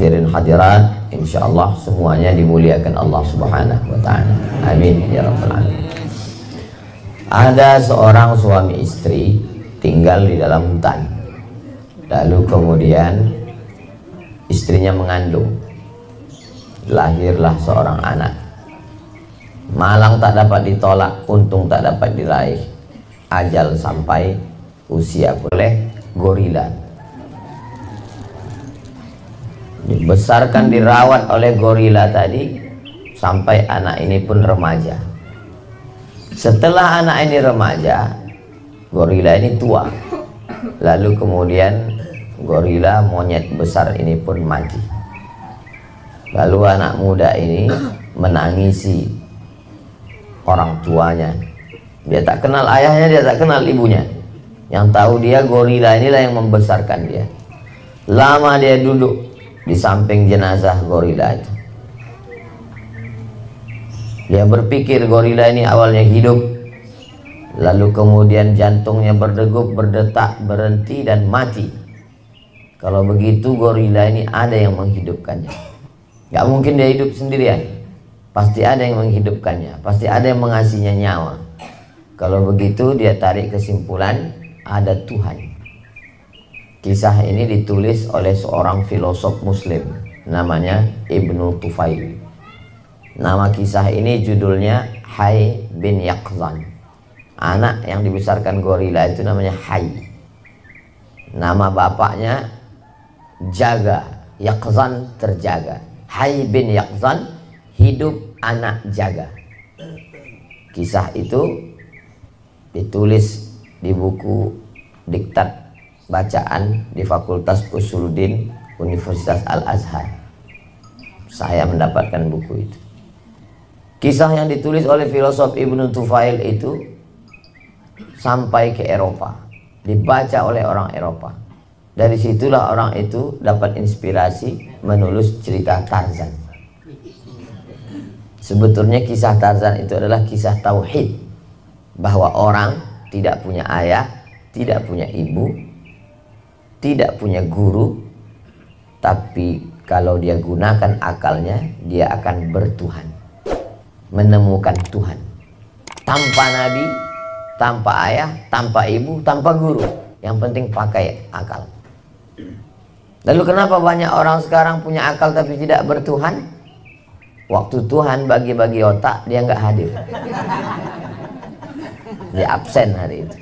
Hadirin hadirat, insyaallah semuanya dimuliakan Allah Subhanahu wa taala. Amin ya rabbal alamin. Ada seorang suami istri tinggal di dalam hutan. Lalu kemudian istrinya mengandung. Lahirlah seorang anak. Malang tak dapat ditolak, untung tak dapat diraih. Ajal sampai usia oleh gorila. Dibesarkan, dirawat oleh gorila tadi sampai anak ini pun remaja. Setelah anak ini remaja, gorila ini tua. Lalu kemudian gorila monyet besar ini pun mati. Lalu anak muda ini menangisi orang tuanya. Dia tak kenal ayahnya, dia tak kenal ibunya. Yang tahu dia gorila inilah yang membesarkan dia. Lama dia duduk di samping jenazah gorila itu. Dia berpikir gorila ini awalnya hidup, lalu kemudian jantungnya berdegup, berdetak, berhenti dan mati. Kalau begitu gorila ini ada yang menghidupkannya. Gak mungkin dia hidup sendirian. Pasti ada yang menghidupkannya, pasti ada yang mengasihnya nyawa. Kalau begitu dia tarik kesimpulan ada Tuhan. Kisah ini ditulis oleh seorang filosof muslim namanya Ibnu Tufail. Nama kisah ini judulnya Hay bin Yaqzan. Anak yang dibesarkan gorila itu namanya Hay. Nama bapaknya Jaga, Yaqzan terjaga. Hay bin Yaqzan, hidup anak jaga. Kisah itu ditulis di buku diktat bacaan di Fakultas Usuluddin Universitas Al-Azhar. Saya mendapatkan buku itu. Kisah yang ditulis oleh filosof Ibnu Tufail itu sampai ke Eropa, dibaca oleh orang Eropa. Dari situlah orang itu dapat inspirasi menulis cerita Tarzan. Sebetulnya kisah Tarzan itu adalah kisah tauhid, bahwa orang tidak punya ayah, tidak punya ibu, tidak punya guru, tapi kalau dia gunakan akalnya, dia akan bertuhan, menemukan Tuhan. Tanpa nabi, tanpa ayah, tanpa ibu, tanpa guru. Yang penting pakai akal. Lalu kenapa banyak orang sekarang punya akal tapi tidak bertuhan? Waktu Tuhan bagi-bagi otak, dia nggak hadir. Dia absen hari itu.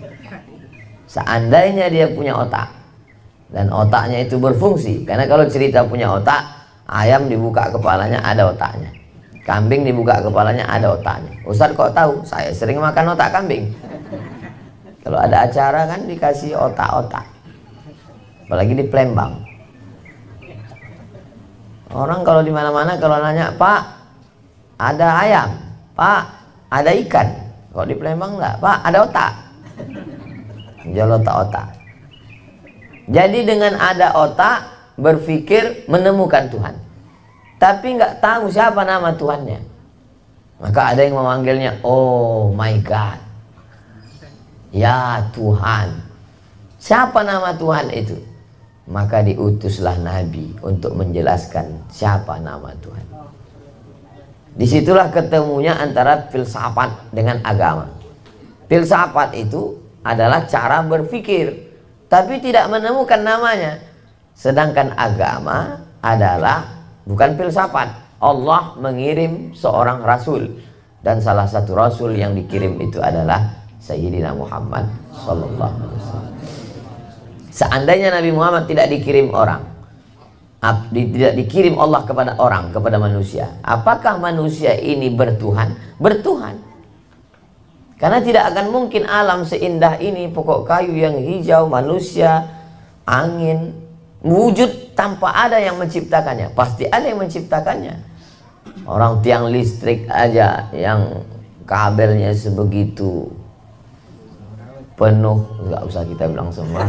Seandainya dia punya otak, dan otaknya itu berfungsi, karena kalau cerita punya otak, ayam dibuka kepalanya ada otaknya, kambing dibuka kepalanya ada otaknya. Ustaz kok tahu? Saya sering makan otak kambing. Kalau ada acara kan dikasih otak-otak, apalagi di Palembang. Orang kalau di mana-mana kalau nanya, Pak ada ayam, Pak ada ikan. Kalau di Palembang enggak, Pak ada otak. Jual otak-otak. Jadi dengan ada otak, berpikir menemukan Tuhan, tapi nggak tahu siapa nama Tuhannya. Maka ada yang memanggilnya, oh my God, ya Tuhan. Siapa nama Tuhan itu? Maka diutuslah Nabi untuk menjelaskan siapa nama Tuhan. Disitulah ketemunya antara filsafat dengan agama. Filsafat itu adalah cara berpikir, tapi tidak menemukan namanya. Sedangkan agama adalah bukan filsafat. Allah mengirim seorang rasul, dan salah satu rasul yang dikirim itu adalah Sayyidina Muhammad sallallahu alaihi wasallam. Seandainya Nabi Muhammad tidak dikirim orang, tidak dikirim Allah kepada orang, kepada manusia, apakah manusia ini bertuhan? Bertuhan. Karena tidak akan mungkin alam seindah ini, pokok kayu yang hijau, manusia, angin, wujud tanpa ada yang menciptakannya. Pasti ada yang menciptakannya. Orang tiang listrik aja yang kabelnya sebegitu penuh, nggak usah kita bilang semua.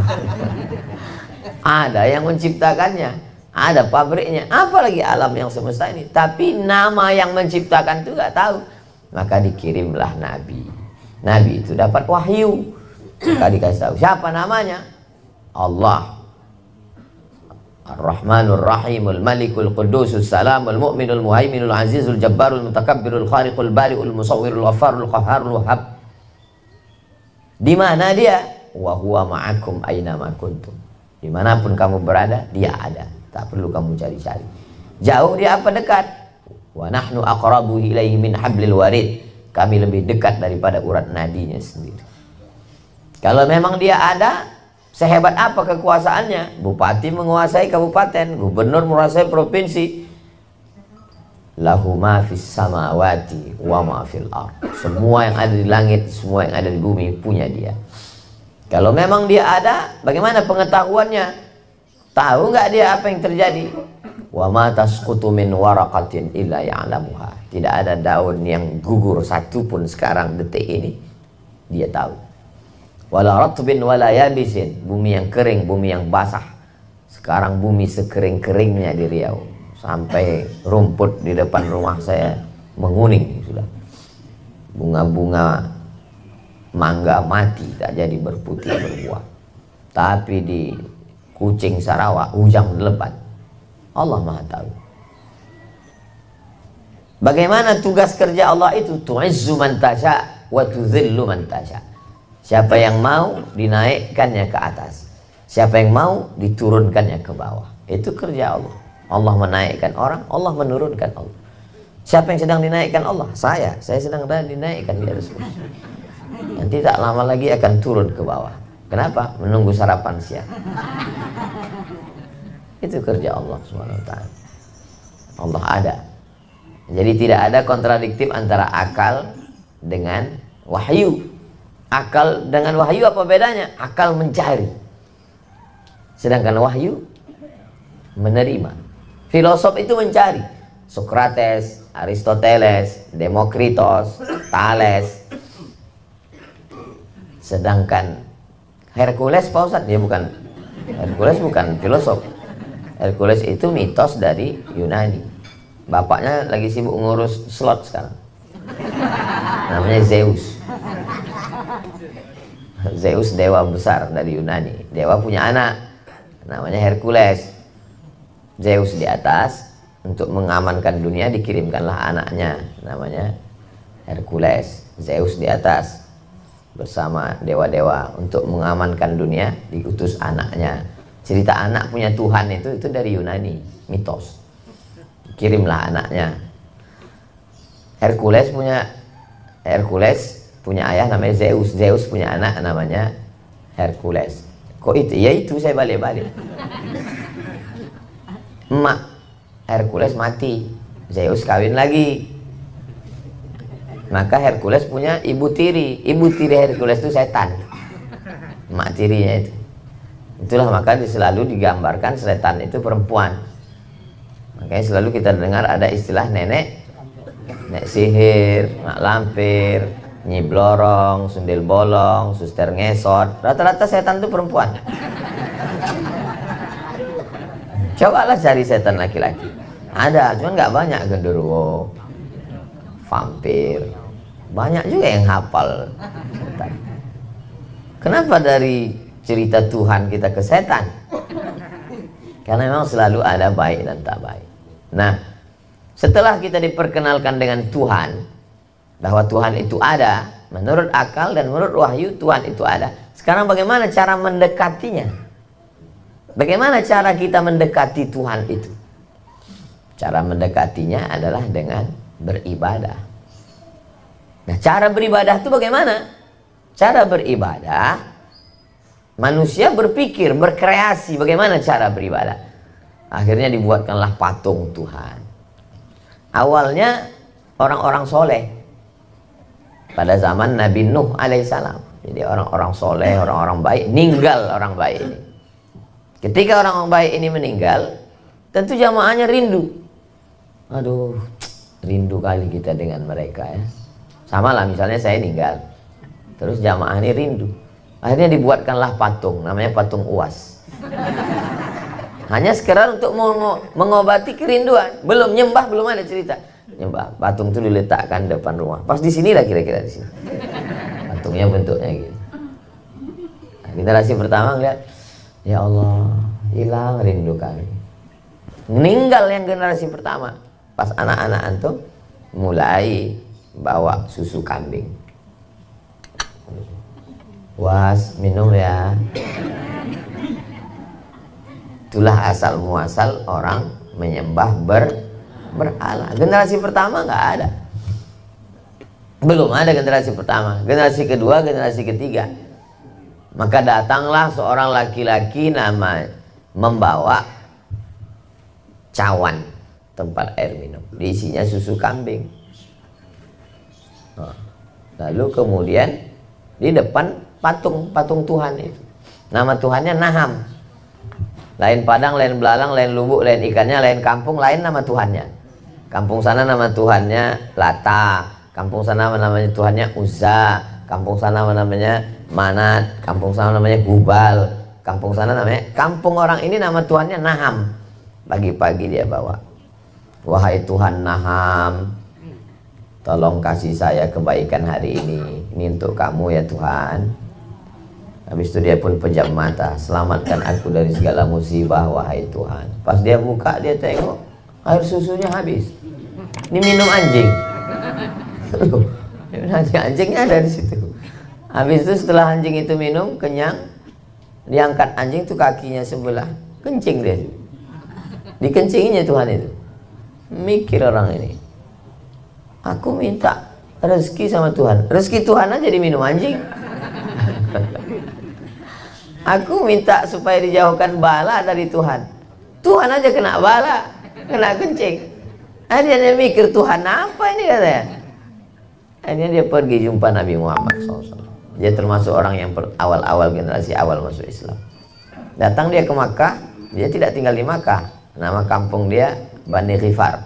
Ada yang menciptakannya, ada pabriknya, apalagi alam yang semesta ini. Tapi nama yang menciptakan itu nggak tahu. Maka dikirimlah Nabi. Nabi itu dapat wahyu, maka dikasih tahu siapa namanya. Allah. Ar-Rahmanur Rahimul Malikul Qudusus Salamul Mu'minul Muhaiminul Azizul Jabbarul Mutakabbirul Khariqul Bari'ul Musawwirul Ghafarul Qahharul Wahhab. Di mana dia? Wa huwa ma'akum aina ma kuntum. Dimanapun kamu berada, dia ada. Tak perlu kamu cari-cari. Jauh dia apa dekat? Wa nahnu aqrabu ilaihi min hablil warid. Kami lebih dekat daripada urat nadinya sendiri. Kalau memang dia ada, sehebat apa kekuasaannya? Bupati menguasai kabupaten, gubernur menguasai provinsi. Lahu ma fis samawati wa ma fil ardh. Semua yang ada di langit, semua yang ada di bumi punya dia. Kalau memang dia ada, bagaimana pengetahuannya? Tahu nggak dia apa yang terjadi? Wa ma tasqutu min waraqatin illa ya'lamuha. Tidak ada daun yang gugur satu pun sekarang detik ini, dia tahu. Wala ratbin wala yabisin. Bumi yang kering, bumi yang basah. Sekarang bumi sekering-keringnya di Riau. Sampai rumput di depan rumah saya menguning sudah. Bunga-bunga mangga mati, tak jadi berputih berbuah. Tapi di Kucing Sarawak hujan lebat. Allah Maha tahu. Bagaimana tugas kerja Allah itu? Tu'izzu man tasha wa tuzillu man tasha. Siapa yang mau dinaikkannya ke atas, siapa yang mau diturunkannya ke bawah. Itu kerja Allah. Allah menaikkan orang, Allah menurunkan Allah. Siapa yang sedang dinaikkan Allah? Saya sedang dinaikkan di atas kursi. Nanti tak lama lagi akan turun ke bawah. Kenapa? Menunggu sarapan siang. Itu kerja Allah SWT. Allah ada. Jadi tidak ada kontradiktif antara akal dengan wahyu. Akal dengan wahyu apa bedanya? Akal mencari, sedangkan wahyu menerima. Filosof itu mencari. Sokrates, Aristoteles, Demokritos, Thales. Sedangkan Hercules, Pak Ustadz, dia bukan. Hercules bukan filosof. Hercules itu mitos dari Yunani. Bapaknya lagi sibuk ngurus slot sekarang. Namanya Zeus. Zeus dewa besar dari Yunani. Dewa punya anak namanya Hercules. Zeus di atas, untuk mengamankan dunia dikirimkanlah anaknya namanya Hercules. Zeus di atas bersama dewa-dewa untuk mengamankan dunia, diutus anaknya. Cerita anak punya Tuhan itu dari Yunani, mitos. Kirimlah anaknya. Hercules punya ayah namanya Zeus. Zeus punya anak namanya Hercules. Kok itu? Ya itu saya balik-balik. Emak Hercules mati, Zeus kawin lagi. Maka Hercules punya ibu tiri. Ibu tiri Hercules itu setan. Emak tirinya itu. Itulah maka selalu digambarkan setan itu perempuan. Makanya selalu kita dengar ada istilah nenek sihir, mak lampir, Nyi Blorong, Sundel Bolong, Suster Ngesot. Rata-rata setan itu perempuan. Cobalah cari setan laki-laki. Ada, cuma nggak banyak. Genderuwo, vampir, banyak juga yang hafal setan. Kenapa dari cerita Tuhan kita ke setan? Karena memang selalu ada baik dan tak baik. Nah, setelah kita diperkenalkan dengan Tuhan, bahwa Tuhan itu ada, menurut akal dan menurut wahyu Tuhan itu ada. Sekarang bagaimana cara mendekatinya? Bagaimana cara kita mendekati Tuhan itu? Cara mendekatinya adalah dengan beribadah. Nah, cara beribadah itu bagaimana? Cara beribadah, manusia berpikir, berkreasi bagaimana cara beribadah. Akhirnya dibuatkanlah patung Tuhan. Awalnya orang-orang soleh pada zaman Nabi Nuh alaihissalam. Jadi orang-orang soleh, orang-orang baik, ninggal orang baik ini. Ketika orang-orang baik ini meninggal, tentu jamaahnya rindu. Aduh, rindu kali kita dengan mereka ya. Sama lah misalnya saya meninggal, terus jamaah ini rindu. Akhirnya dibuatkanlah patung, namanya patung Uas. Hanya sekedar untuk mengobati kerinduan. Belum nyembah, belum ada cerita. Nyembah, patung itu diletakkan depan rumah. Pas di sinilah kira-kira di sini. Patungnya bentuknya gitu. Nah, generasi pertama ngeliat, ya Allah, hilang rindu kami. Meninggal yang generasi pertama. Pas anak-anak antum mulai bawa susu kambing. Was, minum ya. Itulah asal muasal orang menyembah berhala. Generasi pertama nggak ada. Belum ada generasi pertama. Generasi kedua, generasi ketiga. Maka datanglah seorang laki-laki nama membawa cawan tempat air minum. Diisinya susu kambing. Lalu kemudian di depan patung Tuhan itu. Nama Tuhannya Naham. Lain Padang, lain Belalang, lain Lubuk, lain ikannya, lain kampung, lain nama Tuhannya. Kampung sana nama Tuhannya Lata, kampung sana namanya Tuhannya Uzza, kampung sana namanya Manat, kampung sana namanya Gubal, kampung sana namanya, kampung orang ini nama Tuhannya Naham. Pagi-pagi dia bawa, wahai Tuhan Naham, tolong kasih saya kebaikan hari ini untuk kamu ya Tuhan. Habis itu dia pun pejam mata, selamatkan aku dari segala musibah wahai Tuhan. Pas dia buka, dia tengok air susunya habis. Ini minum anjing. Anjingnya ada di situ. Habis itu setelah anjing itu minum kenyang, diangkat anjing itu kakinya sebelah, kencing dia. Dikencinginya Tuhan itu. Mikir orang ini, aku minta rezeki sama Tuhan, rezeki Tuhan aja diminum anjing. Aku minta supaya dijauhkan bala dari Tuhan, Tuhan aja kena bala, kena kencing. Akhirnya dia mikir, Tuhan apa ini katanya. Akhirnya dia pergi jumpa Nabi Muhammad SAW. Dia termasuk orang yang awal-awal generasi awal masuk Islam. Datang dia ke Makkah, dia tidak tinggal di Makkah. Nama kampung dia Bani Ghifar.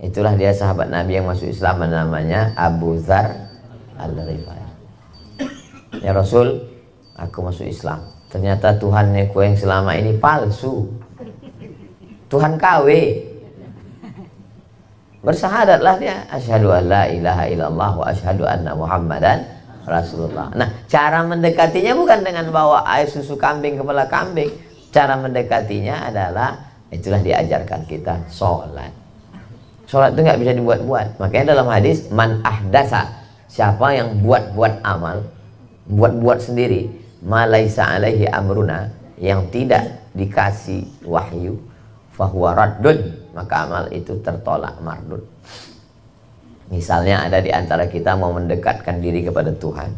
Itulah dia sahabat Nabi yang masuk Islam, namanya Abu Dzar Al-Ghifari. Ya Rasul, aku masuk Islam. Ternyata Tuhanku yang selama ini palsu, Tuhan KW. Bersahadatlah dia, asyhadu an la ilaha illallah wa asyhadu anna Muhammadan Rasulullah. Nah, cara mendekatinya bukan dengan bawa air susu kambing, kepala kambing. Cara mendekatinya adalah, itulah diajarkan kita, sholat. Sholat itu nggak bisa dibuat-buat. Makanya dalam hadis, man ahdasa, siapa yang buat-buat amal, buat-buat sendiri, malaisa alaihi amruna, yang tidak dikasih wahyu, fahuwa raddun, maka amal itu tertolak, mardud. Misalnya ada di antara kita mau mendekatkan diri kepada Tuhan,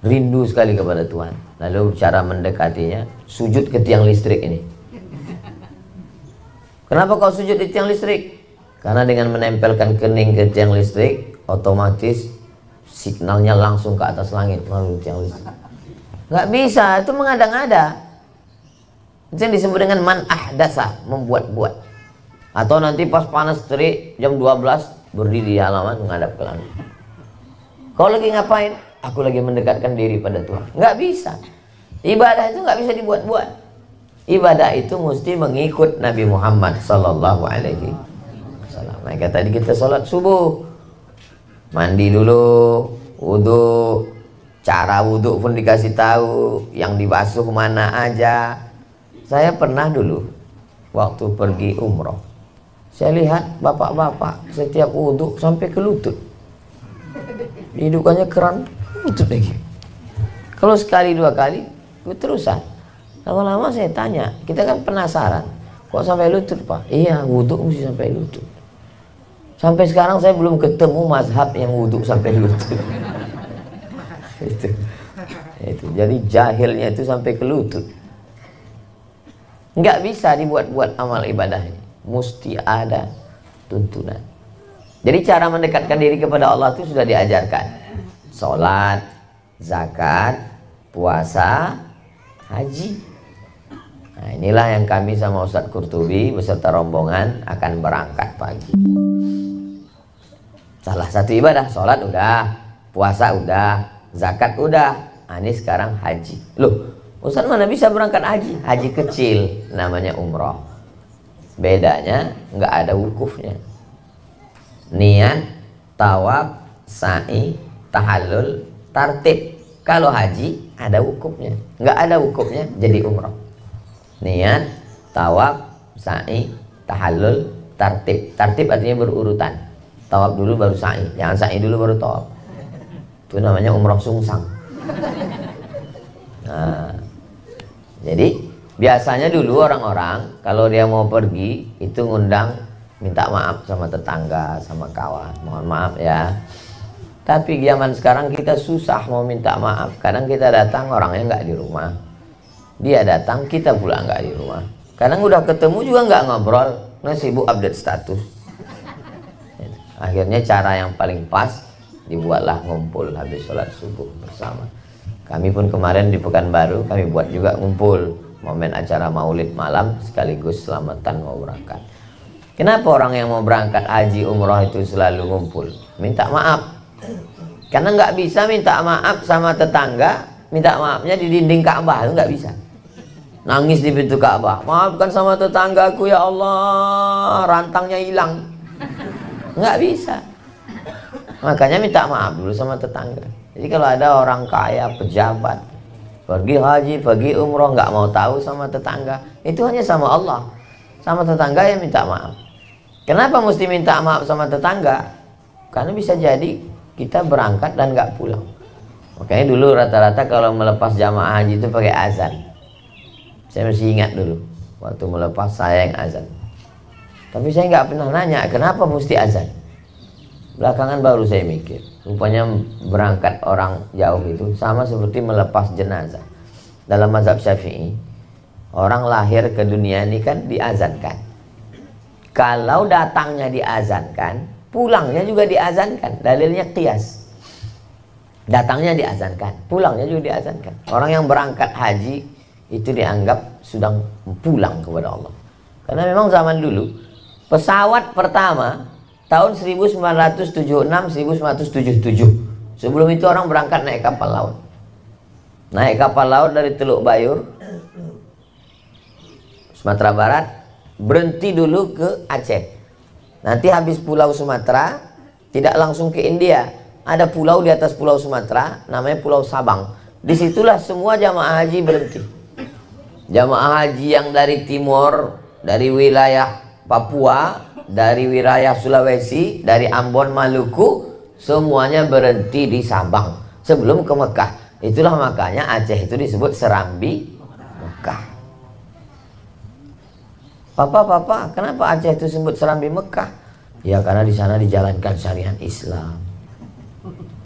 rindu sekali kepada Tuhan, lalu cara mendekatinya sujud ke tiang listrik ini. Kenapa kau sujud di tiang listrik? Karena dengan menempelkan kening ke tiang listrik, otomatis signalnya langsung ke atas langit melalui tiang listrik. Nggak bisa, itu mengada-ngada. Itu yang disebut dengan man ahdasa, membuat-buat. Atau nanti pas panas terik jam 12 berdiri di halaman menghadap ke langit. Kau lagi ngapain? Aku lagi mendekatkan diri pada Tuhan. Nggak bisa. Ibadah itu nggak bisa dibuat-buat. Ibadah itu mesti mengikut Nabi Muhammad Sallallahu Alaihi Wasallam. Maka tadi kita sholat subuh, mandi dulu, wudhu. Cara wudhu pun dikasih tahu, yang dibasuh mana aja. Saya pernah dulu waktu pergi umroh, saya lihat bapak-bapak setiap wudhu sampai ke lutut, hidupannya keran lutut lagi. Kalau sekali dua kali terusan, lama-lama saya tanya, kita kan penasaran, kok sampai lutut Pak? Iya, wudhu mesti sampai lutut. Sampai sekarang saya belum ketemu mazhab yang wudhu sampai lutut. itu jadi jahilnya itu sampai ke lutut. Nggak bisa dibuat-buat amal ibadahnya, mesti ada tuntunan. Jadi cara mendekatkan diri kepada Allah itu sudah diajarkan: sholat, zakat, puasa, haji. Nah, inilah yang kami sama Ustadz Qurtubi beserta rombongan akan berangkat pagi. Salah satu ibadah, sholat udah, puasa udah, zakat udah. Nah, ini sekarang haji. Loh, Ustaz mana bisa berangkat haji? Haji kecil, namanya umroh. Bedanya nggak ada wukufnya. Niat, tawaf, sa'i, tahallul, tartib. Kalau haji ada wukufnya. Nggak ada wukufnya jadi umroh. Niat, tawaf, sa'i, tahallul, tartib. Tartib artinya berurutan. Tawaf dulu baru sa'i, jangan sa'i dulu baru tawaf. Itu namanya umroh sungsang. Nah, jadi biasanya dulu orang-orang kalau dia mau pergi itu ngundang, minta maaf sama tetangga, sama kawan, mohon maaf ya. Tapi zaman sekarang kita susah mau minta maaf. Kadang kita datang orangnya nggak di rumah, dia datang kita pula nggak di rumah. Kadang udah ketemu juga nggak ngobrol, nggak sibuk update status. Akhirnya cara yang paling pas dibuatlah ngumpul habis sholat subuh bersama. Kami pun kemarin di Pekanbaru kami buat juga ngumpul momen acara maulid malam sekaligus selamatan mau berangkat. Kenapa orang yang mau berangkat haji umroh itu selalu ngumpul? Minta maaf. Karena nggak bisa minta maaf sama tetangga, minta maafnya di dinding Ka'bah, itu nggak bisa. Nangis di pintu Ka'bah, maafkan sama tetanggaku ya Allah, rantangnya hilang. Nggak bisa. Makanya minta maaf dulu sama tetangga. Jadi kalau ada orang kaya, pejabat, pergi haji, pergi umroh, nggak mau tahu sama tetangga, itu hanya sama Allah. Sama tetangga ya minta maaf. Kenapa mesti minta maaf sama tetangga? Karena bisa jadi kita berangkat dan nggak pulang. Makanya dulu rata-rata kalau melepas jamaah haji itu pakai azan. Saya masih ingat dulu waktu melepas saya yang azan. Tapi saya nggak pernah nanya kenapa mesti azan. Belakangan baru saya mikir, rupanya berangkat orang jauh itu sama seperti melepas jenazah. Dalam mazhab Syafi'i, orang lahir ke dunia ini kan diazankan. Kalau datangnya diazankan, pulangnya juga diazankan. Dalilnya qiyas. Datangnya diazankan, pulangnya juga diazankan. Orang yang berangkat haji itu dianggap sudah pulang kepada Allah. Karena memang zaman dulu pesawat pertama tahun 1976-1977. Sebelum itu orang berangkat naik kapal laut. Naik kapal laut dari Teluk Bayur, Sumatera Barat, berhenti dulu ke Aceh. Nanti habis pulau Sumatera, tidak langsung ke India. Ada pulau di atas pulau Sumatera, namanya Pulau Sabang. Disitulah semua jamaah haji berhenti. Jamaah haji yang dari timur, dari wilayah Papua, dari wilayah Sulawesi, dari Ambon, Maluku, semuanya berhenti di Sabang sebelum ke Mekah. Itulah makanya Aceh itu disebut Serambi Mekah. Papa, kenapa Aceh itu disebut Serambi Mekah? Ya karena di sana dijalankan syariat Islam.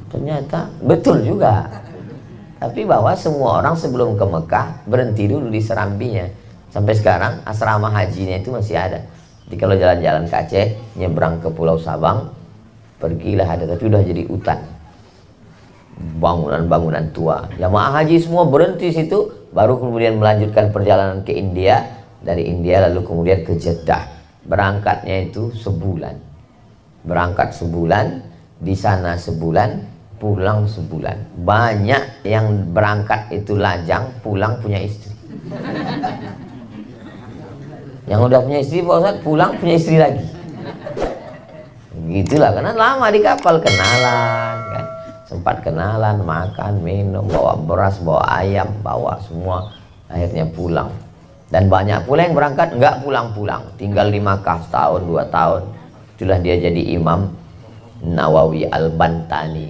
Ternyata betul juga. Tapi bahwa semua orang sebelum ke Mekah berhenti dulu di Serambinya. Sampai sekarang asrama hajinya itu masih ada. Jadi kalau jalan-jalan ke Aceh, nyebrang ke Pulau Sabang, pergilah ada, tapi udah jadi hutan. Bangunan-bangunan tua. Jamaah haji semua berhenti situ, baru kemudian melanjutkan perjalanan ke India. Dari India lalu kemudian ke Jeddah. Berangkatnya itu sebulan. Berangkat sebulan, di sana sebulan, pulang sebulan. Banyak yang berangkat itu lajang, pulang punya istri. Yang udah punya istri Pak Ustadz pulang punya istri lagi. Gitulah, karena lama di kapal, kenalan kan. Sempat kenalan, makan, minum, bawa beras, bawa ayam, bawa semua. Akhirnya pulang. Dan banyak pula yang berangkat nggak pulang-pulang, tinggal di Makkah setahun, 2 tahun. Itulah dia jadi Imam Nawawi Al-Bantani,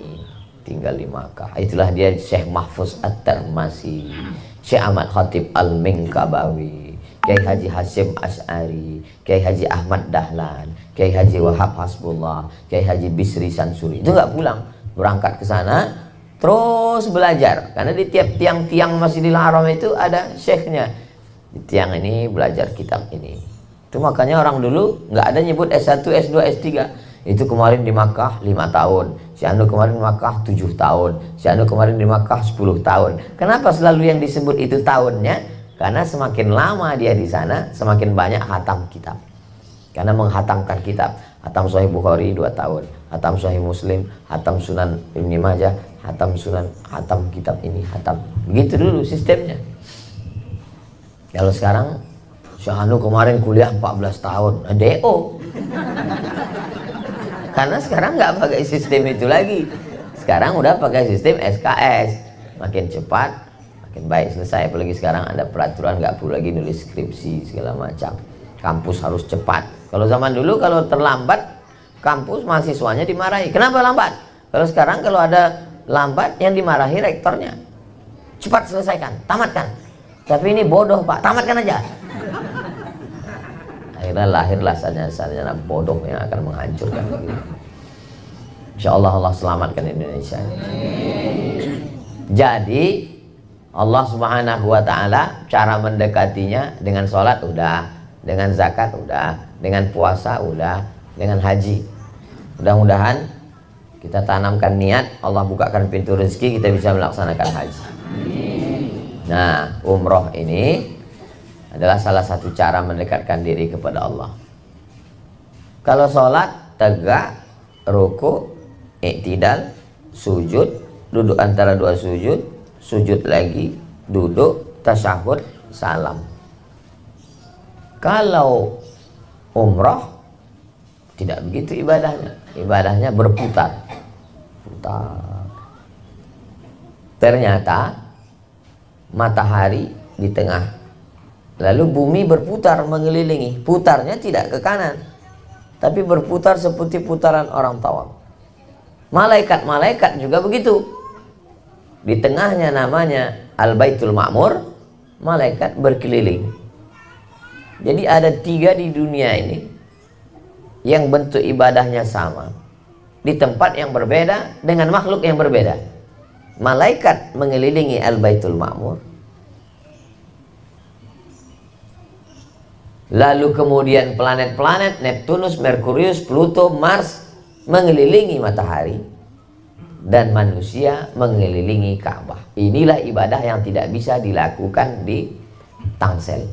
tinggal di Makkah. Itulah dia Syekh Mahfuz At-Tirmasi, Syekh Ahmad Khatib Al-Minkabawi, Kiai Haji Hasyim Asy'ari, Kiai Haji Ahmad Dahlan, Kiai Haji Wahab Hasbullah, Kiai Haji Bisri Sansuri. Itu nggak pulang, berangkat ke sana terus belajar. Karena di tiap tiang-tiang Masjidil Haram itu ada syekhnya. Di tiang ini belajar kitab ini. Itu makanya orang dulu nggak ada nyebut S1, S2, S3. Itu kemarin di Makkah 5 tahun, si Anu kemarin di Makkah 7 tahun, si Anu kemarin di Makkah 10 tahun. Kenapa selalu yang disebut itu tahunnya? Karena semakin lama dia di sana, semakin banyak hatam kitab. Karena menghatamkan kitab, hatam Sahih Bukhari 2 tahun, hatam Sahih Muslim, hatam Sunan Ibnu Majah, hatam Sunan, hatam kitab ini, hatam. Begitu dulu sistemnya. Kalau sekarang, Syahanu kemarin kuliah 14 tahun, DO. Karena sekarang nggak pakai sistem itu lagi. Sekarang udah pakai sistem SKS, makin cepat. Baik, selesai. Apalagi sekarang ada peraturan nggak perlu lagi nulis skripsi segala macam. Kampus harus cepat. Kalau zaman dulu kalau terlambat kampus mahasiswanya dimarahi. Kenapa lambat? Kalau sekarang kalau ada lambat yang dimarahi rektornya. Cepat selesaikan, tamatkan. Tapi ini bodoh Pak, tamatkan aja. Akhirnya lahirlah sarjana-sarjana bodoh yang akan menghancurkan negeri. Insya Allah Allah selamatkan Indonesia. Jadi Allah Subhanahu wa Ta'ala cara mendekatinya dengan sholat udah, dengan zakat udah, dengan puasa udah, dengan haji. Mudah-mudahan kita tanamkan niat, Allah bukakan pintu rezeki, kita bisa melaksanakan haji. Nah, umroh ini adalah salah satu cara mendekatkan diri kepada Allah. Kalau sholat tegak, ruku, i'tidal, sujud, duduk antara dua sujud, sujud lagi, duduk, tasyahud, salam. Kalau umroh tidak begitu ibadahnya. Ibadahnya berputar. Ternyata matahari di tengah, lalu bumi berputar mengelilingi. Putarnya tidak ke kanan, tapi berputar seperti putaran orang tawaf. Malaikat-malaikat juga begitu. Di tengahnya namanya Al-Baitul Ma'mur, malaikat berkeliling. Jadi ada 3 di dunia ini yang bentuk ibadahnya sama, di tempat yang berbeda dengan makhluk yang berbeda. Malaikat mengelilingi Al-Baitul Ma'mur, lalu kemudian planet-planet Neptunus, Merkurius, Pluto, Mars mengelilingi matahari, dan manusia mengelilingi Ka'bah. Inilah ibadah yang tidak bisa dilakukan di Tangsel.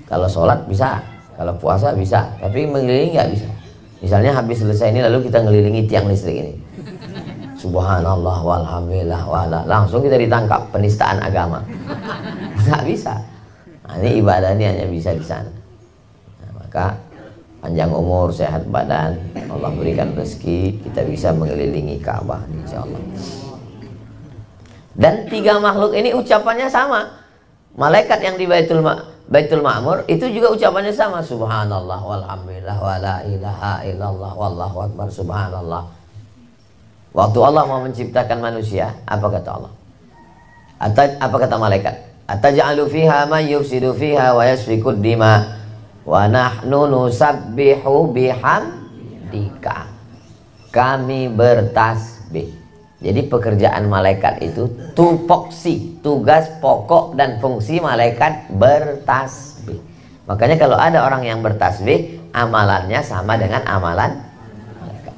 Kalau sholat bisa, kalau puasa bisa, tapi mengelilingi nggak bisa. Misalnya habis selesai ini lalu kita ngelilingi tiang listrik ini, subhanallah walhamdulillah wala, langsung kita ditangkap penistaan agama. Nggak bisa. Nah, ini ibadah ini hanya bisa di sana. Nah, maka panjang umur, sehat badan, Allah berikan rezeki, kita bisa mengelilingi Ka'bah insyaallah. Dan 3 makhluk ini ucapannya sama. Malaikat yang di Baitul Ma'mur itu juga ucapannya sama, subhanallah walhamdulillah wala ilaha illallah wallahu akbar subhanallah. Waktu Allah mau menciptakan manusia, apa kata Allah? Apa kata malaikat? Ataj'alu fiha man yufsidu fiha wa yasfikud dima wa nahnu nusabbihu bihamdika. Kami bertasbih. Jadi pekerjaan malaikat itu tupoksi, tugas pokok dan fungsi malaikat bertasbih. Makanya kalau ada orang yang bertasbih, amalannya sama dengan amalan malaikat.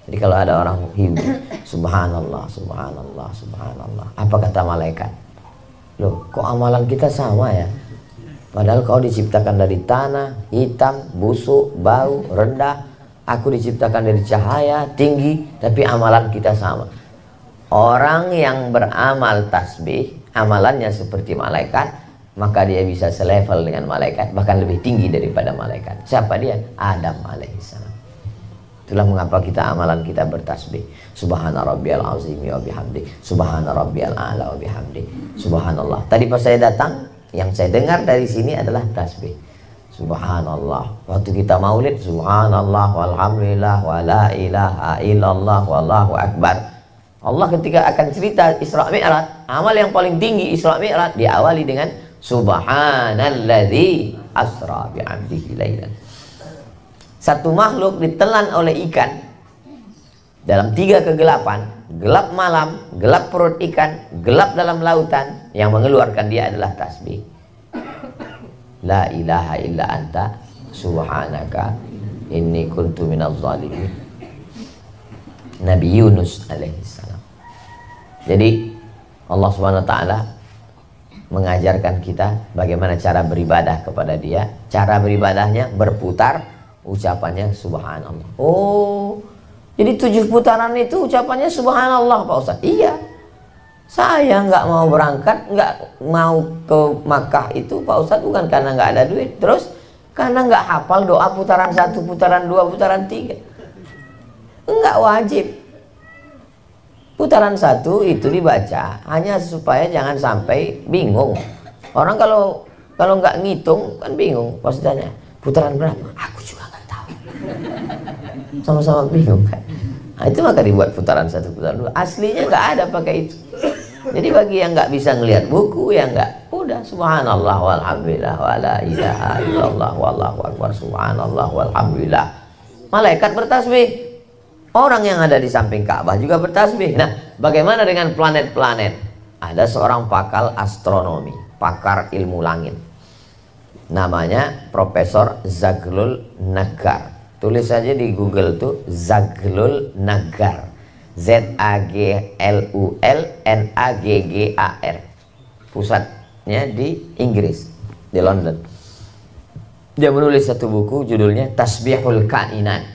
Jadi kalau ada orang himni, subhanallah, subhanallah, subhanallah, apa kata malaikat? Loh, kok amalan kita sama ya? Padahal kau diciptakan dari tanah, hitam, busuk, bau, rendah. Aku diciptakan dari cahaya, tinggi, tapi amalan kita sama. Orang yang beramal tasbih, amalannya seperti malaikat, maka dia bisa selevel dengan malaikat, bahkan lebih tinggi daripada malaikat. Siapa dia? Adam alaihissalam. Itulah mengapa kita amalan kita bertasbih. Subhana rabbiyal azim wa bihamdi, subhana rabbiyal a'la wa bihamdi, subhanallah. Tadi pas saya datang, yang saya dengar dari sini adalah tasbih. Subhanallah. Waktu kita maulid, subhanallah walhamdulillah wa la ilaha illallah wallahu akbar. Allah ketika akan cerita Isra Mi'raj, amal yang paling tinggi Isra Mi'raj diawali dengan subhanalladzi asra bi'abdihi lailan. Satu makhluk ditelan oleh ikan dalam 3 kegelapan, gelap malam, gelap perut ikan, gelap dalam lautan, yang mengeluarkan dia adalah tasbih. La ilaha illa anta subhanaka inni kuntu minaz zalimin. Nabi Yunus alaihissalam. Jadi Allah Subhanahu wa taala mengajarkan kita bagaimana cara beribadah kepada Dia. Cara beribadahnya berputar, ucapannya subhanallah. Oh, jadi 7 putaran itu ucapannya subhanallah Pak Ustaz. Iya. Saya nggak mau berangkat, nggak mau ke Makkah itu Pak Ustaz bukan karena nggak ada duit, terus karena nggak hafal doa putaran 1, putaran 2, putaran 3. Enggak wajib. Putaran 1 itu dibaca hanya supaya jangan sampai bingung. Orang kalau Kalau nggak ngitung kan bingung. Pas ditanya putaran berapa, aku juga nggak tahu. Sama-sama bingung kan. Nah, itu maka dibuat putaran 1, putaran 2. Aslinya nggak ada pakai itu. Jadi bagi yang nggak bisa ngelihat buku, yang nggak, udah subhanallah walhamdulillah wala ilaha illallah wallahu akbar, subhanallah walhamdulillah. Malaikat bertasbih. Orang yang ada di samping Ka'bah juga bertasbih. Nah, bagaimana dengan planet-planet? Ada seorang pakar astronomi, pakar ilmu langit. Namanya Profesor Zaglul Naggar. Tulis saja di Google tuh Zaglul Naggar. Zaglulnaggar. Pusatnya di Inggris, di London. Dia menulis satu buku judulnya Tasbihul Kainat.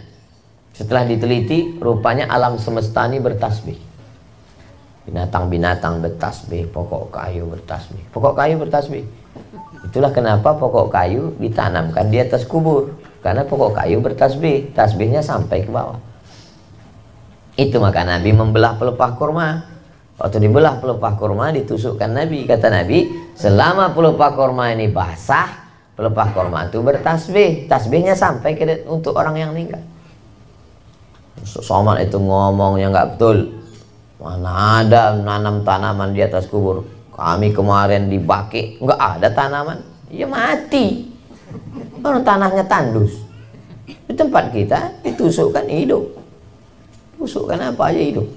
Setelah diteliti, rupanya alam semesta ini bertasbih. Binatang-binatang bertasbih, pokok kayu bertasbih. Pokok kayu bertasbih. Itulah kenapa pokok kayu ditanamkan di atas kubur. Karena pokok kayu bertasbih, tasbihnya sampai ke bawah. Itu maka Nabi membelah pelepah kurma. Waktu dibelah pelepah kurma, ditusukkan Nabi. Kata Nabi, selama pelepah kurma ini basah, pelepah kurma itu bertasbih. Tasbihnya sampai ke untuk orang yang meninggal. Somad itu ngomongnya nggak betul. Mana ada nanam tanaman di atas kubur? Kami kemarin di Baki nggak ada tanaman. Ya mati. Orang tanahnya tandus. Di tempat kita ditusukkan hidup. Tusukkan apa aja hidup.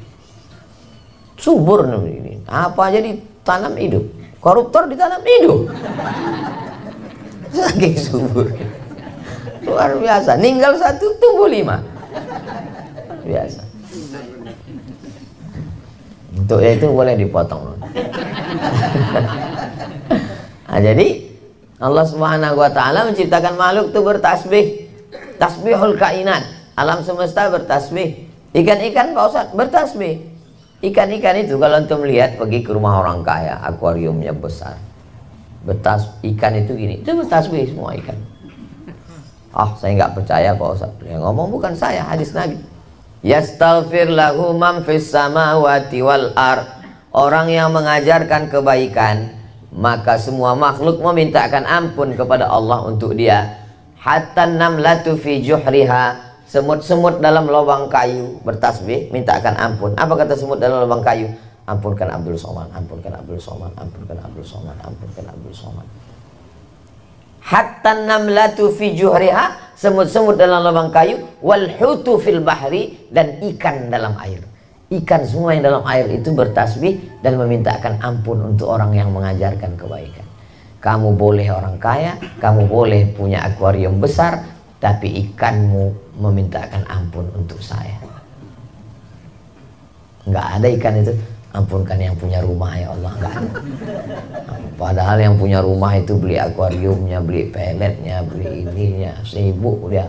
Subur ini. Apa aja ditanam hidup. Koruptor ditanam hidup. Saking subur. Luar biasa. Ninggal 1 tumbuh 5. Biasa. Untuk itu boleh dipotong. Nah, jadi Allah Subhanahu wa taala menciptakan makhluk itu bertasbih. Tasbihul kainat. Alam semesta bertasbih. Ikan-ikan Pak Ustadz bertasbih. Ikan-ikan itu kalau antum lihat pergi ke rumah orang kaya, akuariumnya besar. Ikan itu gini, itu bertasbih semua ikan. Ah, saya nggak percaya Pak Ustadz. Yang ngomong bukan saya, hadis Nabi. Yastaghfir lahu man fis samawati wal ard. Orang yang mengajarkan kebaikan, maka semua makhluk memintakan ampun kepada Allah untuk dia. Hatta namlatu fi juhriha. Semut-semut dalam lubang kayu bertasbih mintakan ampun. Apa kata semut dalam lubang kayu? Ampunkan Abdul Somad, ampunkan Abdul Somad, ampunkan Abdul Somad, ampunkan Abdul Somad. Hatta namlatu fi juhriha, semut-semut dalam lubang kayu, wal hutu fil bahri, dan ikan dalam air. Ikan semua yang dalam air itu bertasbih dan memintakan ampun untuk orang yang mengajarkan kebaikan. Kamu boleh orang kaya, kamu boleh punya akuarium besar, tapi ikanmu memintakan ampun untuk saya. Nggak ada ikan itu, ampunkan yang punya rumah ya Allah, nggak ada. Padahal yang punya rumah itu beli akuariumnya, beli peletnya, beli ininya, sibuk dia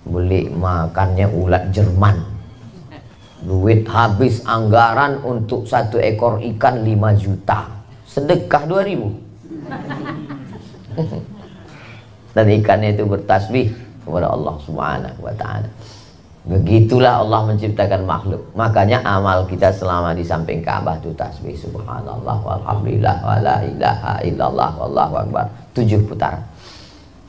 beli makannya ulat Jerman. Duit habis anggaran untuk 1 ekor ikan 5 juta, sedekah 2.000. Dan ikannya itu bertasbih kepada Allah Subhanahu wa taala. Begitulah Allah menciptakan makhluk. Makanya amal kita selama di samping Ka'bah itu tasbih subhanallah walhamdulillah wala ilaha illallah wallahu akbar 7 putaran.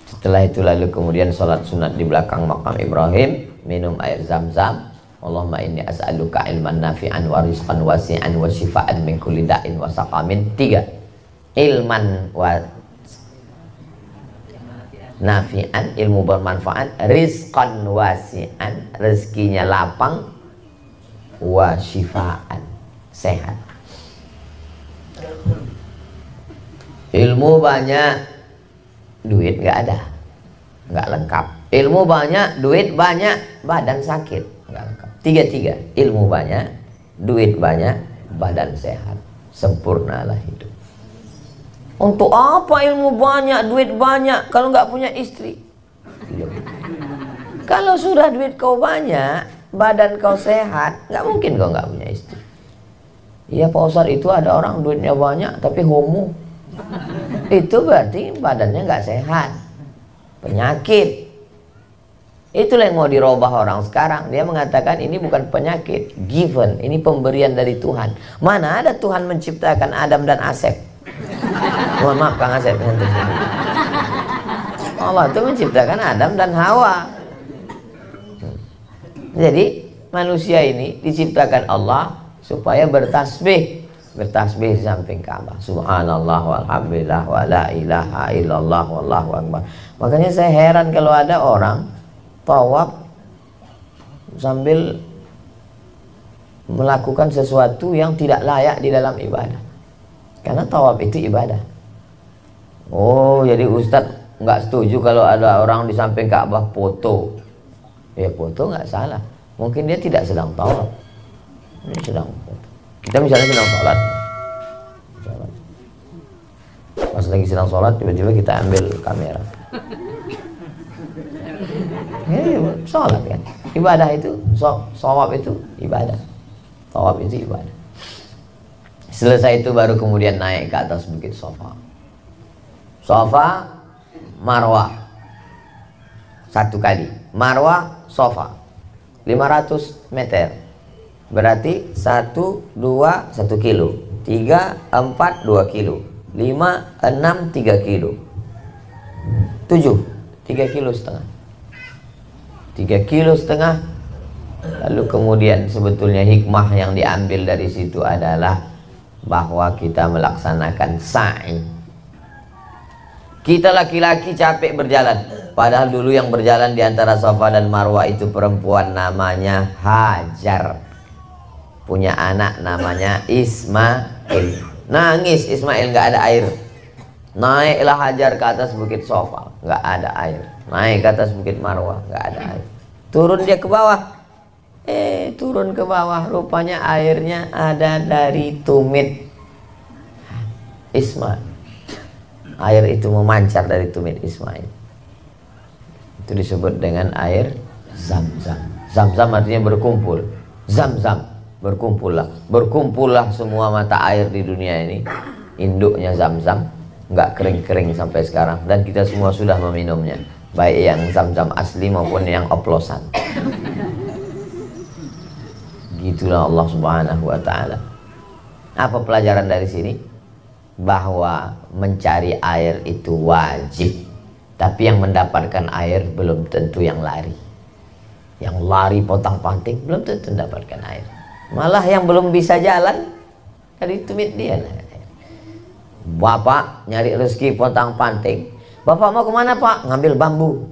Setelah itu lalu kemudian sholat sunat di belakang makam Ibrahim, minum air Zam-Zam. Allahumma inni as'aluka ilman nafi'an wa rizqan wasi'an wa shifaan min kulli da'in wa saqamin. 3. Ilman wa nafi'an, ilmu bermanfaat, rizqan wasi'an, rezekinya lapang, wa shifaan, sehat. Ilmu banyak, duit nggak ada, nggak lengkap. Ilmu banyak, duit banyak, badan sakit, nggak lengkap. 3. Ilmu banyak, duit banyak, badan sehat, sempurnalah hidup. Untuk apa ilmu banyak, duit banyak kalau nggak punya istri? Kalau sudah duit kau banyak, badan kau sehat, nggak mungkin kau nggak punya istri. Iya Pak Ustadz, itu ada orang duitnya banyak tapi homo. Itu berarti badannya nggak sehat, penyakit. Itulah yang mau dirubah orang sekarang. Dia mengatakan ini bukan penyakit, given, ini pemberian dari Tuhan. Mana ada Tuhan menciptakan Adam dan Asep? Mohon maaf Kang Asep. Allah itu menciptakan Adam dan Hawa. Jadi manusia ini diciptakan Allah supaya bertasbih di samping Ka'bah. Subhanallah walhamdulillah wa la ilaha illallah wallahu akbar. Makanya saya heran kalau ada orang tawaf sambil melakukan sesuatu yang tidak layak di dalam ibadah. Karena tawaf itu ibadah. Oh, jadi Ustadz nggak setuju kalau ada orang di samping Ka'bah foto. Ya foto nggak salah. Mungkin dia tidak sedang tawaf. Dia sedang foto. Kita misalnya sedang sholat. Pas lagi sedang sholat, tiba-tiba kita ambil kamera. Ya, sholat kan. Ibadah itu, tawaf itu ibadah. Tawaf itu ibadah. Selesai itu baru kemudian naik ke atas bukit Safa. Safa, Marwah. Satu kali. Marwah, Safa. 500 meter. Berarti 1, 2, 1 kilo. 3, 4, 2 kilo. 5, 6, 3 kilo. 7, 3 kilo setengah. 3 kilo setengah. Lalu kemudian sebetulnya hikmah yang diambil dari situ adalah bahwa kita melaksanakan sa'i. Kita laki-laki capek berjalan, padahal dulu yang berjalan di antara Safa dan Marwah itu perempuan namanya Hajar, punya anak namanya Ismail. Nangis Ismail, nggak ada air. Naiklah Hajar ke atas bukit Safa, nggak ada air. Naik ke atas bukit Marwah, nggak ada air. Turun dia ke bawah. Turun ke bawah, rupanya airnya ada dari tumit Ismail. Air itu memancar dari tumit Ismail. Itu disebut dengan air Zam-Zam. Zam-Zam artinya berkumpul. Zam-Zam, berkumpullah semua mata air di dunia ini. Induknya Zam-Zam, nggak kering-kering sampai sekarang. Dan kita semua sudah meminumnya, baik yang Zam-Zam asli maupun yang oplosan. Gitulah Allah Subhanahu wa ta'ala. Apa pelajaran dari sini? Bahwa mencari air itu wajib, tapi yang mendapatkan air belum tentu yang lari. Yang lari potang-panting belum tentu mendapatkan air. Malah yang belum bisa jalan dari tumit dia. Bapak nyari rezeki potang-panting. Bapak mau kemana Pak? Ngambil bambu.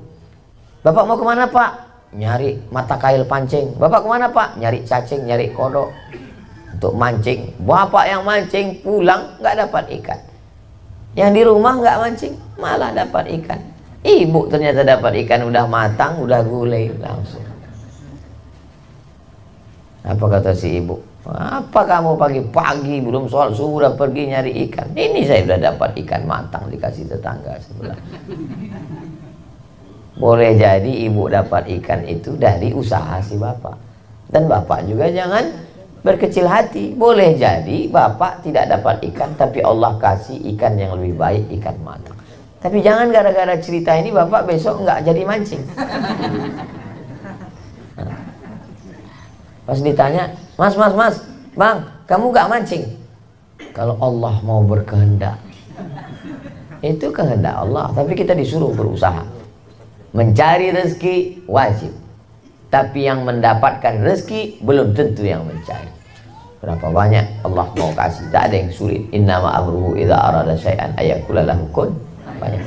Bapak mau kemana Pak? Nyari mata kail pancing. Bapak kemana Pak? Nyari cacing, nyari kodok untuk mancing. Bapak yang mancing pulang nggak dapat ikan. Yang di rumah nggak mancing malah dapat ikan. Ibu ternyata dapat ikan udah matang, udah gulai langsung. Apa kata si ibu? Apa kamu pagi-pagi belum sholat sudah pergi nyari ikan? Ini saya sudah dapat ikan matang dikasih tetangga sebelah. Boleh jadi ibu dapat ikan itu dari usaha si bapak. Dan bapak juga jangan berkecil hati. Boleh jadi bapak tidak dapat ikan, tapi Allah kasih ikan yang lebih baik, ikan matang. Tapi jangan gara-gara cerita ini bapak besok nggak jadi mancing. Pas ditanya, mas, bang, kamu nggak mancing? Kalau Allah mau berkehendak, itu kehendak Allah. Tapi kita disuruh berusaha. Mencari rezeki wajib, tapi yang mendapatkan rezeki belum tentu yang mencari. Berapa banyak Allah mau kasih, tak ada yang sulit. Innama amruhu idza arada syai'an ayaqula lahu kun. Banyak.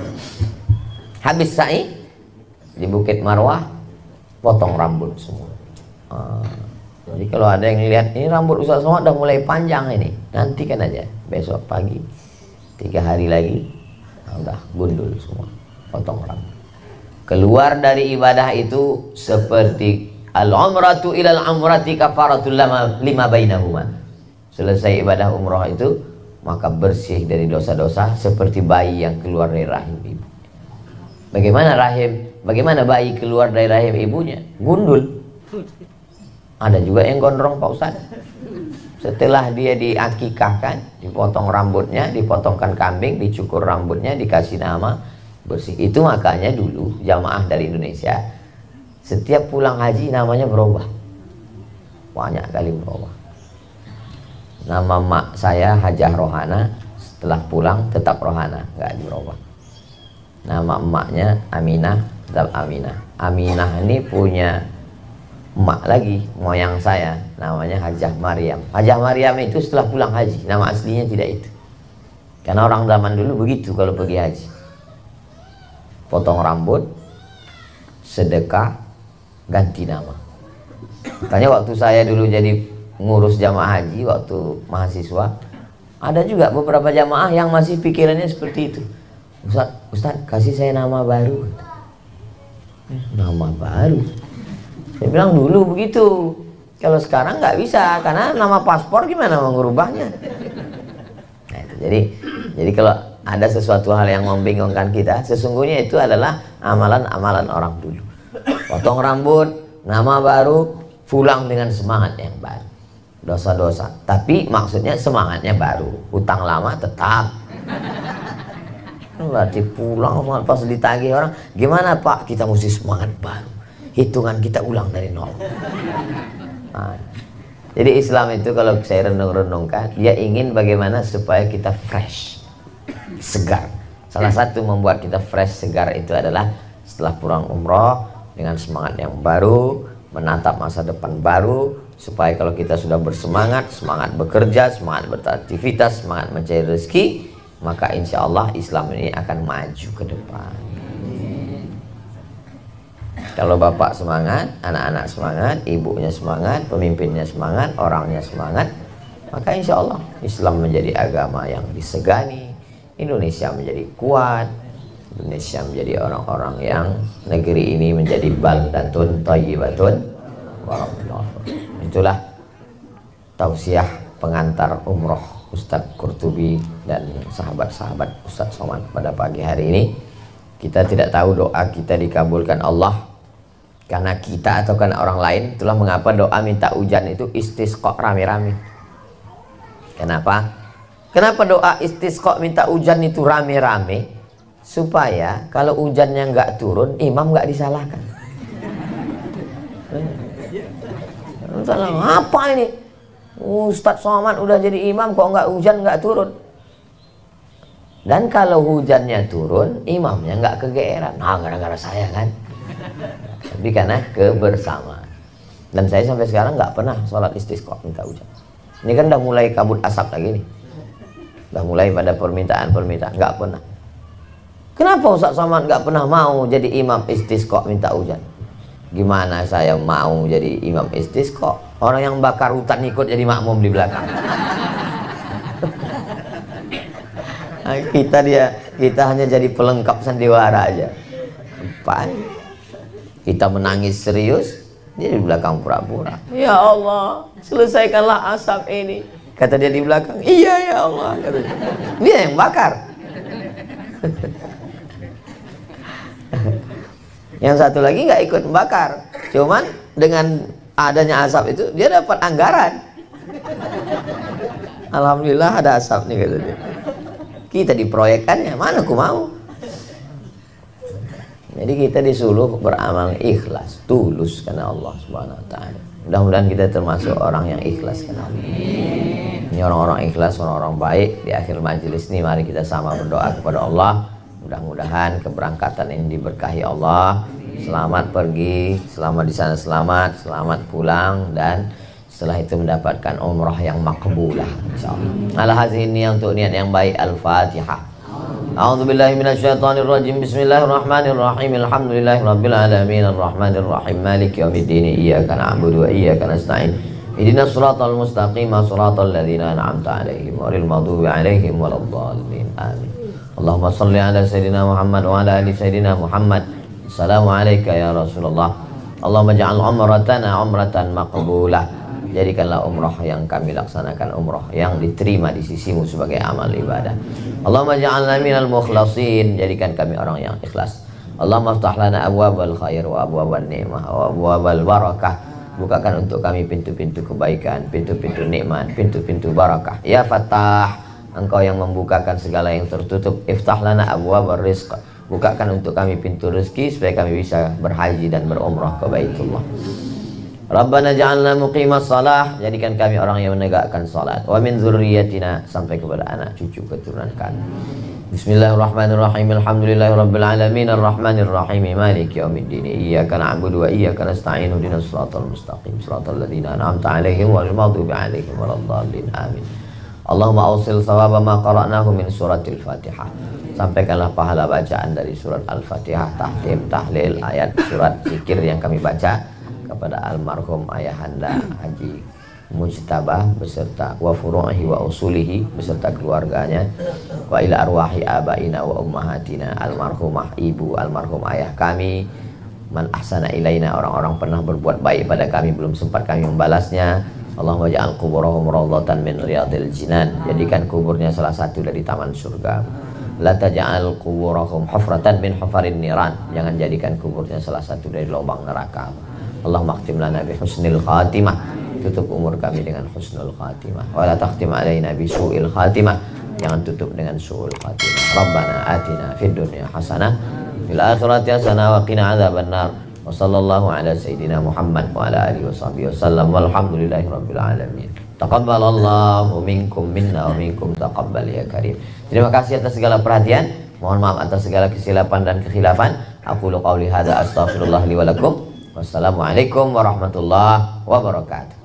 Habis sa'i di Bukit Marwah, potong rambut semua. Jadi kalau ada yang lihat ini rambut Ustaz Somad udah mulai panjang ini, nantikan aja besok pagi 3 hari lagi udah gundul semua, potong rambut. Keluar dari ibadah itu seperti al-umratu ilal umrati kafaratul lima bainahuma. Selesai ibadah umrah itu maka bersih dari dosa-dosa seperti bayi yang keluar dari rahim ibu. Bagaimana bayi keluar dari rahim ibunya? Gundul. Ada juga yang gondrong Pak Ustaz. Setelah dia diakikahkan, dipotong rambutnya, dipotongkan kambing, dicukur rambutnya, dikasih nama, bersih. Itu makanya dulu jamaah dari Indonesia setiap pulang haji namanya berubah. Banyak kali berubah. Nama mak saya Hajah Rohana, Setelah pulang tetap Rohana, nggak dirubah. Nama emaknya Aminah, tetap Aminah. Aminah ini punya emak lagi, moyang saya, namanya Hajah Maryam. Hajah Maryam itu setelah pulang haji, nama aslinya tidak itu. Karena orang zaman dulu begitu kalau pergi haji. Potong rambut, sedekah, ganti nama. Makanya waktu saya dulu jadi ngurus jamaah haji, waktu mahasiswa, ada juga beberapa jamaah yang masih pikirannya seperti itu. Ustaz, kasih saya nama baru. Nama baru? Saya bilang dulu begitu. Kalau sekarang nggak bisa, karena nama paspor gimana mengubahnya? Nah, itu. Jadi kalau ada sesuatu hal yang membingungkan kita, sesungguhnya itu adalah amalan-amalan orang dulu. Potong rambut, nama baru, pulang dengan semangat yang baru. Dosa-dosa, tapi maksudnya semangatnya baru. Hutang lama tetap. Berarti pulang pas ditagih orang, gimana Pak? Kita mesti semangat baru. Hitungan kita ulang dari nol. Nah, jadi Islam itu kalau saya renung-renungkan, dia ingin bagaimana supaya kita fresh, segar. Salah satu membuat kita fresh, segar itu adalah setelah pulang umroh dengan semangat yang baru, menatap masa depan baru, supaya kalau kita sudah bersemangat, semangat bekerja, semangat beraktivitas, semangat mencari rezeki, maka insya Allah Islam ini akan maju ke depan. Kalau bapak semangat, anak-anak semangat, ibunya semangat, pemimpinnya semangat, orangnya semangat, maka insya Allah Islam menjadi agama yang disegani, Indonesia menjadi kuat, Indonesia menjadi orang-orang yang negeri ini menjadi baldatun thayyibatun. Itulah tausiah pengantar umroh Ustadz Qurtubi dan sahabat-sahabat Ustadz Somad pada pagi hari ini. Kita tidak tahu doa kita dikabulkan Allah karena kita atau karena orang lain. Itulah mengapa doa minta hujan itu istisqa rame-rame. Kenapa? Kenapa doa istisqa minta hujan itu rame-rame? Supaya kalau hujannya nggak turun, imam nggak disalahkan. Apa ini? Ustadz Somad udah jadi imam kok nggak hujan, nggak turun. Dan kalau hujannya turun, imamnya nggak kegeeran. Nah, gara-gara saya kan. Tapi karena kebersamaan. Dan saya sampai sekarang nggak pernah sholat istisqa minta hujan. Ini kan udah mulai kabut asap lagi nih. Udah mulai pada permintaan-permintaan, nggak pernah. Kenapa Ustadz Somad nggak pernah mau jadi imam istisqa minta hujan? Gimana saya mau jadi imam istisqa? Orang yang bakar hutan ikut jadi makmum di belakang. Nah, kita hanya jadi pelengkap sandiwara aja. Apa? Kita menangis serius, dia di belakang pura-pura. Ya Allah, selesaikanlah asap ini. Kata dia di belakang, iya ya Allah. Dia yang bakar. Yang satu lagi nggak ikut membakar, cuman dengan adanya asap itu dia dapat anggaran. Alhamdulillah ada asap nih kata dia. Kita diproyekkannya, mana aku mau. Jadi kita disuruh beramal ikhlas, tulus karena Allah Subhanahu wa taala. Mudah-mudahan kita termasuk orang yang ikhlas karena Allah. Ini orang-orang ikhlas, orang-orang baik. Di akhir majelis ini mari kita sama berdoa kepada Allah. Mudah-mudahan keberangkatan ini diberkahi Allah. Selamat pergi, selamat di sana selamat, selamat pulang, dan setelah itu mendapatkan umrah yang makbulah insyaallah. Ala hazin niat untuk niat yang baik. Al-Fatihah. A'udzubillahi minasyaitonirrajim. Bismillahirrahmanirrahim. Alhamdulillahirabbil alamin arrahmanir rahim maliki yaumiddin. Iyyaka na'budu wa iyyaka nasta'in. Ihdinas siratal mustaqim, siratal ladzina an'amta 'alaihim ghairil maghdubi 'alaihim waladdallin. Amin. Allahumma shalli ala sayyidina Muhammad wa ala ali sayyidina Muhammad. Assalamualaikum ya Rasulullah. Allahumma ja'al umratana umratan maqbulah. Jadikanlah umrah yang kami laksanakan umrah yang diterima di sisimu sebagai amal ibadah. Allahumma ja'alna minal mukhlasin. Jadikan kami orang yang ikhlas. Allahumma aftah lana abwabal khair wa abwabal ni'mah wa abwabal barakah. Bukakan untuk kami pintu-pintu kebaikan, pintu-pintu nikmat, pintu-pintu barakah. Ya Fattah, Engkau yang membukakan segala yang tertutup. Iftah lana abwabal rizq. Bukakan untuk kami pintu rezeki supaya kami bisa berhaji dan berumrah ke Baitullah. Rabbana ja'alna muqimas shalah, jadikan kami orang yang menegakkan salat. Wa min dzurriyyatina, sampai kepada anak cucu keturunan kami. Bismillahirrahmanirrahim. Alhamdulillahirabbil alamin arrahmanir rahim maliki yaumiddin. Iyyaka na'budu wa iyyaka nasta'in. Ihdinas siratal mustaqim. Shiratal ladzina an'amta 'alaihim ghairil maghdubi 'alaihim waladdallin. Amin. Allahumma awsil sawaba ma qara'nahu min suratil Fatihah. Sampaikanlah pahala bacaan dari surat Al-Fatihah, tahtim, tahlil, ayat, surat, zikir yang kami baca kepada almarhum ayahanda Haji Mujtabah beserta wa furu'ihi wa usulihi beserta keluarganya, wa ila arwahi abaina wa ummahatina, almarhumah ibu, almarhum ayah kami, man ahsana ilaina, orang-orang pernah berbuat baik pada kami belum sempat kami membalasnya. Allahumma ja'al kuburahum rawdatan min riyadil jinan, jadikan kuburnya salah satu dari taman surga. La taj'al kuburahum hufratan min hufarin niran, jangan jadikan kuburnya salah satu dari lubang neraka. Allahumma khtim lana bi husnil khatimah, tutup umur kami dengan husnul khatimah. Wa la takhtim alaina bi su'il khatimah, jangan tutup dengan su'ul khatimah. Rabbana atina fid dunya hasanah fil akhirati hasanah wa qina adzabannar. Wa sallallahu ala sayyidina Muhammad wa ala alihi washabihi wasallam walhamdulillahi rabbil alamin. Taqabbalallahu minkum minna wa minkum taqabbal ya karim. Terima kasih atas segala perhatian. Mohon maaf atas segala kesilapan dan kekhilafan. Aqulu qawli hadza astaghfirullah li wa lakum. Wassalamualaikum warahmatullahi wabarakatuh.